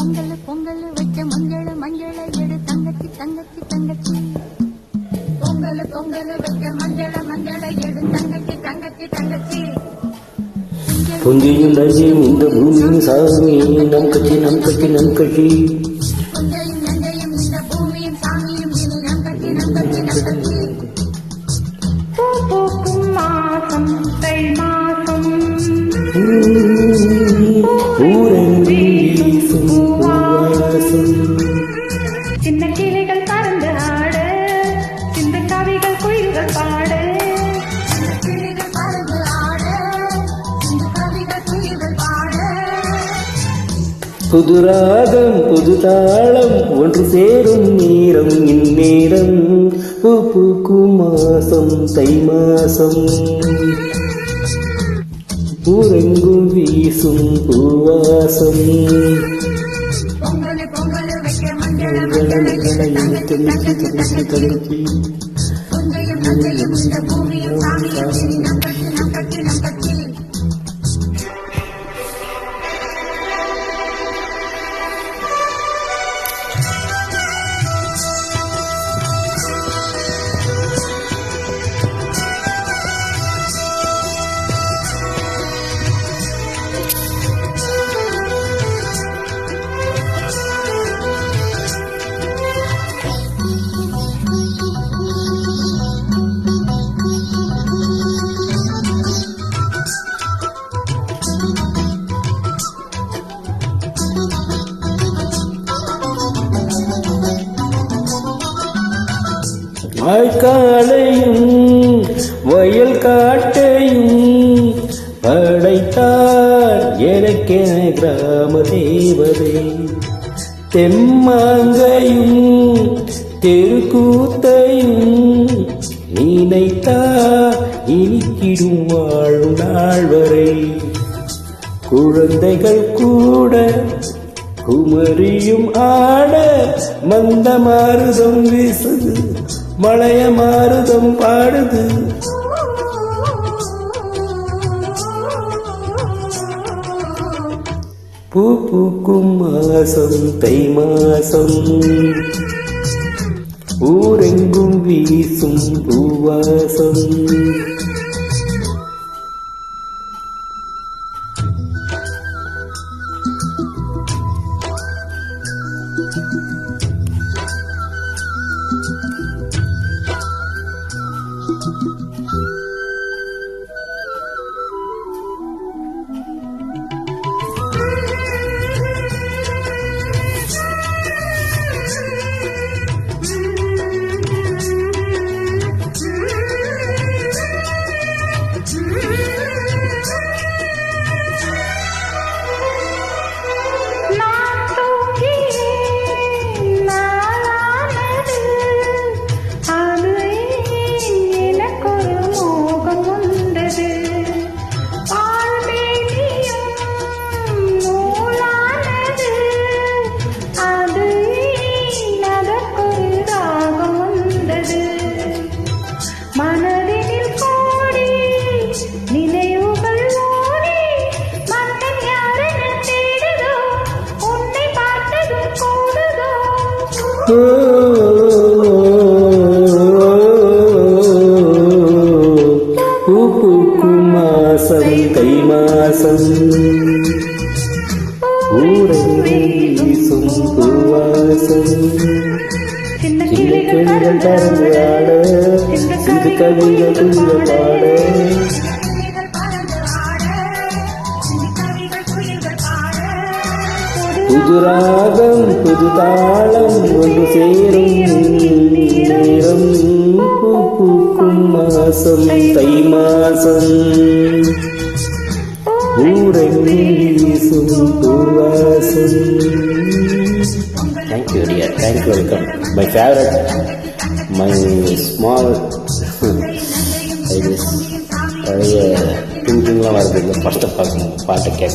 பொங்கல் பொங்கல் வச்ச மஞ்சள் மஞ்சள் எடு தங்கச்சி தங்கச்சி தங்கச்சி. பொங்கல் பொங்கல் வச்ச மஞ்சள் மஞ்சள் எடு தங்கச்சி தங்கச்சி தங்கச்சி. புஞ்சையும் நஞ்சையும் இந்த பூமியின் சாமி நம் கட்சி நம் கட்சி நம் கட்சி. புஞ்சையும் நஞ்சையும் இந்த பூமியின் சாமியும் இது நம் கட்சி நம் கட்சி நம் கட்சி. பூக்கும் மாசம் தை மாசம் சின்ன கிளைகள் பறந்து ஆட சின்ன கவிகள் குயில்கள் பாட. கிளைகள் பறந்து ஆட சின்ன கவிகள் குயில்கள் பாட. புது ராகம் புது தாளம் ஒன்று சேரும் நேரம் இந்நேரம். பூக்கும் மாசம் தை மாசம் ஊரெங்கும் வீசும் பூவாசம். பொங்கல் பொங்கல் வைக்க மஞ்சள் மஞ்சள் தங்கச்சி. பொங்கையும் நஞ்சையும் இந்த பூமியும் சாமியும் நம் கட்சி நம் கட்சி நம் கட்சி. வாய்க்காலையும் வயல் காட்டையும் படைத்தார் எனக்கென கிராம தேவதை. தெம்மாங்கையும் தெருக்கூத்தையும் நினைத்தார் இனிக்கிடும் வாழும் நாள் வரை. குழந்தைகள் கூட குமரியும் ஆட மந்த மாருதம் வீசுது மலைய மாருதம் பாடுது. பூக்கும் மாசம் தை மாசம் ஊரெங்கும் வீசும் பூவாசம். பூக்கும் மாசம் தை மாசம் ஊரெங்கும் வீசும் பூவாசம். சின்ன கிளிகள் பறந்து ஆட சிறு கவிகள் பாட. புது ராகம் புது தாளம் ஒன்று சேரும் நேரம். பூக்கும் மாசம் தை மாசம் ஊரெங்கும் வீசும் பூவாசம். Thank you dear, thank you, welcome. My favorite, my small I guess பழைய திங்கிங்லாம் வருது. ஃபஸ்ட்டு பாட்டை கேட்கணும்.